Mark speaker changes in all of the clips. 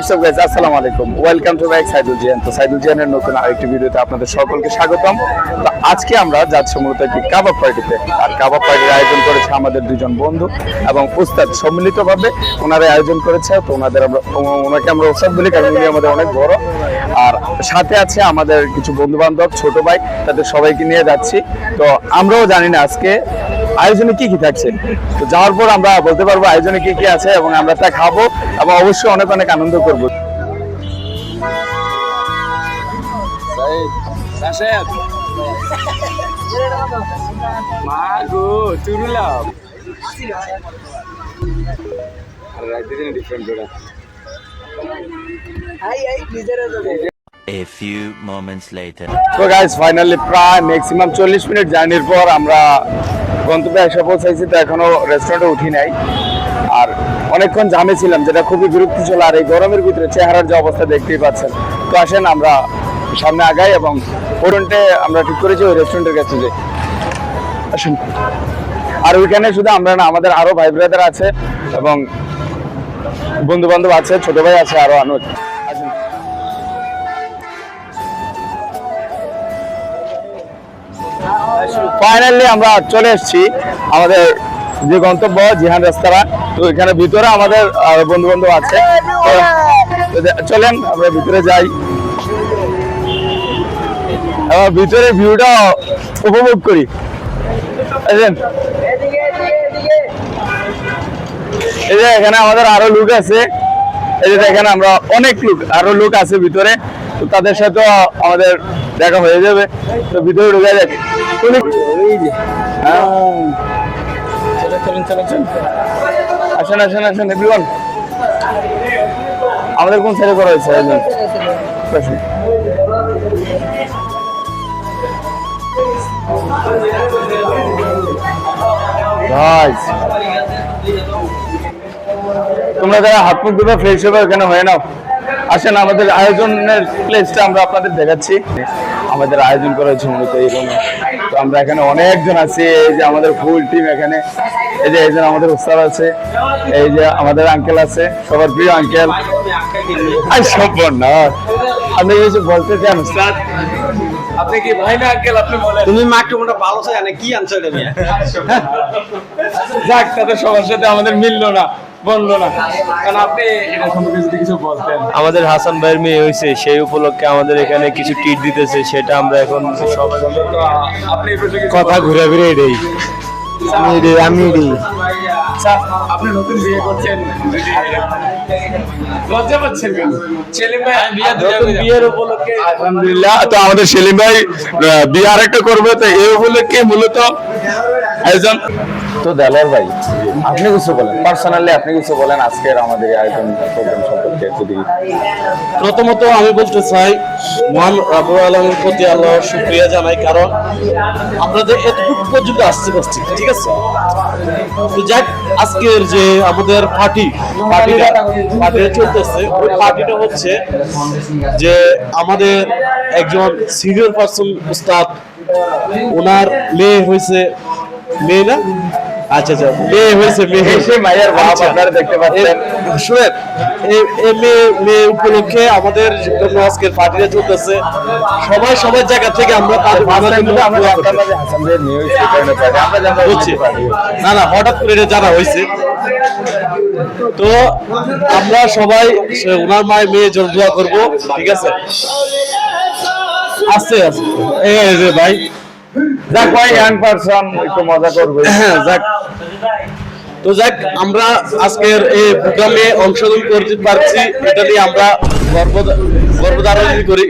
Speaker 1: WhatsApp guys, আসসালামু আলাইকুম, welcome to back Saidul জিয়ান। তো সাইদুল জিয়ানের নতুন আরেকটি ভিডিওতে আপনাদের সকলকে স্বাগতম। তো আজকে আমরা যাচ্ছি মূলত একটি কাবাব পার্টিতে, আর কাবাব পার্টির আয়োজন করেছে আমাদের দুজন বন্ধু এবং উস্তাদ সম্মিলিতভাবে ওনারা আয়োজন করেছে। তো ওনাকে আমরা উস্তাদ বলি কারণ উনি আমাদের অনেক বড়। আর সাথে আছে আমাদের কিছু বন্ধু বান্ধব, ছোট ভাই, তাদের সবাইকে নিয়ে যাচ্ছি। তো আমরাও জানি না আজকে আয়োজনে কি কি থাকছে। তো যাওয়ার পর আমরা বলতে পারবো আয়োজনে কি কি আছে এবং আমরা তা খাবো এবং অবশ্যই অনেক অনেক আনন্দ করবো।
Speaker 2: A few moments later.
Speaker 1: তো গাইস, ফাইনালি প্রায় ম্যাক্সিমাম 40 মিনিট জার্নির পর আমরা গন্তব্যে এসে পৌঁছাইছি। তো এখনো রেস্টুরেন্টে উঠি নাই, আর অনেকক্ষণ জামে ছিলাম, যেটা খুবই বিরক্তি ছিল। আর এই গরমের ভিতরে চেহারার যে অবস্থা দেখতেই পাচ্ছেন। তো আসেন আমরা সামনে আগাই এবং হোটেলটা আমরা ঠিক করেছি ওই রেস্টুরেন্টের কাছে যাই। আসেন। আর ওইখানে শুধু আমরা না, আমাদের আরো ভাই ব্রাদার আছে এবং বন্ধু বান্ধব আছে, ছোট ভাই আছে, আরো অনেক। আসেন। ফাইনালি আমরা চলে এসেছি আমাদের যে গন্তব্য জিহান রেস্তোরাঁ। তো এখানে ভিতরে আমাদের বন্ধু বান্ধব আছে। চলেন আমরা ভিতরে যাই এবং ভিতরে ভিউটা উপভোগ করি। এই যে এখানে আমাদের আরো লোক আছে, এই যে দেখেন আমরা অনেক লোক, আরো লোক আছে ভিতরে। তো তাদের সাথে আমাদের দেখা হয়ে যাবে। তো ভিতরে ঢুকে যাক। আসেন আসেন আসেন এভরিওয়ান। আমাদের কোন সাইডে করা হয়েছে? তোমরা যারা হাত মুখ ধুবে ফ্রেশ হবে ওখানে হয়ে নাও। আসেন, আমাদের আয়োজনের প্লেসটা আমরা আপনাদের দেখাচ্ছি। আমাদের আয়োজন করা হয়েছে মূলত এই রুমে। তো আমরা এখানে অনেকজন আছি, এই যে আমাদের ফুল টিম এখানে। এই যে একজন আমাদের উস্তাদ আছে, এই যে আমাদের আঙ্কেল আছে, সবার প্রিয় আঙ্কেল। সম্পূর্ণ আপনি কিছু বলতে চান উস্তাদ?
Speaker 3: আপনি কি ভাই না আঙ্কেল? আপনি বলেন। তুমি মাকে মোটা ভালো চাই না কি আনছো এটা নিয়ে?
Speaker 1: যাক, তাদের সবার সাথে আমাদের মিললো না, বললো না, কারণ আপনি এটা সম্পর্কে যদি কিছু বলতেন।
Speaker 4: আমাদের হাসান ভাইয়ের মেয়ে হয়েছে, সেই উপলক্ষে আমাদের এখানে কিছু ট্রিট দিতেছে, সেটা আমরা এখন সবাই
Speaker 1: আপনি এই প্রসঙ্গে
Speaker 4: কথা ঘুরে ফিরে এটাই
Speaker 1: আপনি নতুন বিয়ে করছেন, লজ্জা পাচ্ছেন কেন? সেলিম ভাই বিয়ের উপলক্ষে আলহামদুলিল্লাহ। তো আমাদের সেলিম ভাই বিয়ে আরেকটা করবে, তো এই উপলক্ষে মূলত আয়োজন। তো দেলার ভাই, আপনি কিছু বলেন, পার্সোনালি আপনি কিছু বলেন আজকের আমাদের আয়োজন প্রোগ্রাম সম্পর্কে। যদি
Speaker 4: প্রথমত আমি বলতে চাই, মহান রাব্বুল আলামিনের প্রতি আল্লাহর শুকরিয়া জানাই, কারণ আপনাদের এতটুকু পর্যন্ত আসতে পারছি, ঠিক আছে। তো যাক, আজকের যে আমাদের পার্টিটা চলতেছে, ওই পার্টিটা হচ্ছে যে আমাদের একজন সিনিয়র পার্সন উস্তাদ, ওনার মেয়ে হয়েছে, মেয়ে না, আচ্ছা আচ্ছা, মেয়ে হয়েছে,
Speaker 1: মায়ের বাপ আপনারা দেখতে পাচ্ছেন।
Speaker 4: শুনেন, মেয়ে উপলক্ষে আমাদের জন্য আজকের পার্টিটা চলতেছে। সবাই জায়গা থেকে আমরা না হঠাৎ করে এটা জানা হয়েছে। তো আমরা সবাই ওনার মায়ের মেয়ের জন্য দোয়া করবো, ঠিক আছে। আস্তে আস্তে এই যে ভাই,
Speaker 1: যাক ভাই, ইয়াং পারসন একটু মজা করবে।
Speaker 4: যাক, তো যাক, আমরা আজকের এই প্রোগ্রামে অংশগ্রহণ করতে পারছি, এটা নিয়ে আমরা গর্ববোধ করি।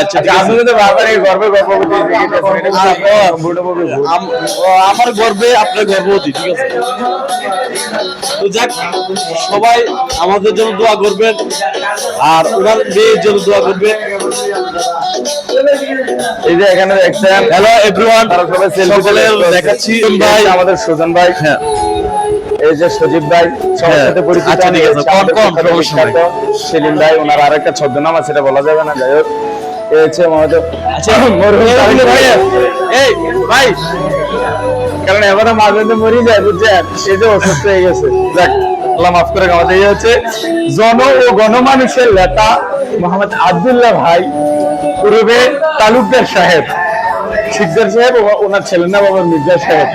Speaker 4: আচ্ছা, আমার গর্বে আপনার গর্ভবতী, ঠিক আছে। তো যাক, সবাই আমাদের জন্য দোয়া করবেন আর ওনার মেয়ের জন্য দোয়া করবেন।
Speaker 1: এই যে এখানে দেখছেন,
Speaker 4: হ্যালো এভরিওয়ান,
Speaker 1: সকলের দেখাচ্ছি ভাই, আমাদের সুজন ভাই, হ্যাঁ, এই যে সজীব ভাই, সবার সাথে পরিচিত।
Speaker 4: আচ্ছা, ঠিক আছে,
Speaker 1: সেলিম ভাই, ওনার আরেকটা ছদ্মনাম আছে, সেটা বলা যাবে না, যাই হোক। এই হচ্ছে আমাদের
Speaker 4: আচ্ছা, ভাই, এই ভাই
Speaker 1: কারণ এবারে মাঝে মধ্যে মরে যায় বুঝছেন, এই যে অসুস্থ হয়ে গেছে। যাক, আল্লাহ মাফ করে আমাদের এই হচ্ছে জন ও গণমানুষের নেতা মোহাম্মদ আব্দুল্লাহ ভাই পূর্বে তালুকদার সাহেব, শিকদার সাহেব ও ওনার ছেলের নাম আবার মির্জা সাহেব।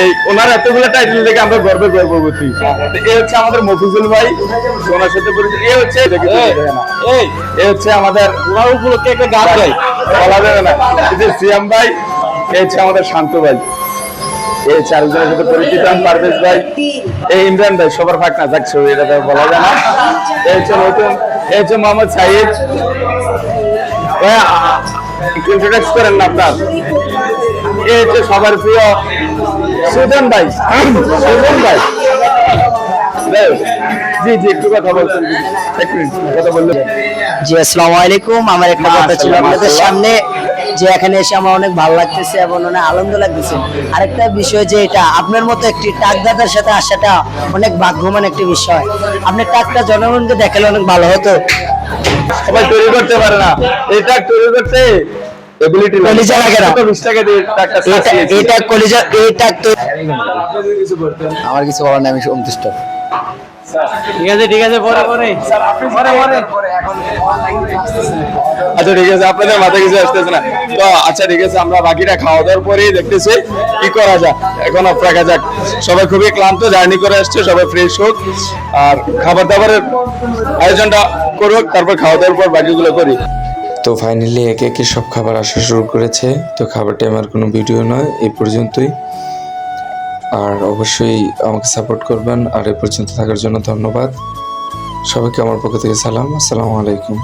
Speaker 1: এই ওনার এতগুলো টাইটেল দেখে আমরা গর্বে গর্ববতী। এই হচ্ছে আমাদের মফিজুল ভাই, ওনার সাথে পরিচিত। এই হচ্ছে এই হচ্ছে আমাদের
Speaker 4: ওনার উপলক্ষে একটা গান গাই।
Speaker 1: বলা যাবে না, এই যে সিয়াম ভাই, এই হচ্ছে আমাদের শান্ত ভাই, এই চারজনের সাথে পরিচিত পারভেজ ভাই, এই ইমরান ভাই, সবার ফাঁক না থাকছে এটা তো বলা যায় না। এই হচ্ছে নতুন, এই হচ্ছে মোহাম্মদ সাইদ ভাই, একটু ইন্ট্রোডাক্স করেন না আপনার। এই হচ্ছে সবার প্রিয় সুজন ভাই, সুজন ভাই। জি জি, একটু কথা বলছেন, এক মিনিট কথা বললেন।
Speaker 5: জি আসসালামু আলাইকুম। আমার একটা কথা ছিল আপনাদের সামনে, যে এখানে এসে আমার অনেক ভালো লাগতেছে এবং অনেক আনন্দ লাগতেছে। আরেকটা বিষয় যে এটা আপনার মতো একটি টাকদাদার সাথে আসাটা অনেক ভাগ্যবান একটি বিষয়। আপনি টাকটা জনগণকে দেখালে অনেক ভালো হতো।
Speaker 1: সবাই তৈরি করতে পারে না, এটা তৈরি করতে এবিলিটি লাগে।
Speaker 5: কলিজা লাগে না।
Speaker 1: 20 টাকা দিয়ে টাকা চাচ্ছি।
Speaker 5: এটা কলিজা, এই টাক তো
Speaker 1: কিছু বলতেন?
Speaker 5: আমার কিছু বলার নেই, আমি সন্তুষ্ট।
Speaker 3: ঠিক আছে ঠিক আছে, পরে পরে
Speaker 1: আচ্ছা ঠিক আছে, আপনাদের মাথায় কিছু আসতেছে না তো। আচ্ছা ঠিক আছে, আমরা বাকিটা খাওয়া দাওয়ার পরেই দেখতেছি কি করা যায়। এখন অফ রাখা যাক, সবাই খুবই ক্লান্ত, জার্নি করে আসছে, সবাই ফ্রেশ হোক আর খাবার দাবারের আয়োজনটা করুক, তারপর খাওয়া দাওয়ার পর বাকিগুলো করি।
Speaker 6: তো ফাইনালি একে একে সব খাবার আসা শুরু করেছে। তো খাবারটা আমার কোনো ভিডিও নয়, এই পর্যন্তই। আর অবশ্যই আমাকে সাপোর্ট করবেন। আর এই পর্যন্ত থাকার জন্য ধন্যবাদ সবাইকে। আমার পক্ষ থেকে সালাম, আসসালামু আলাইকুম।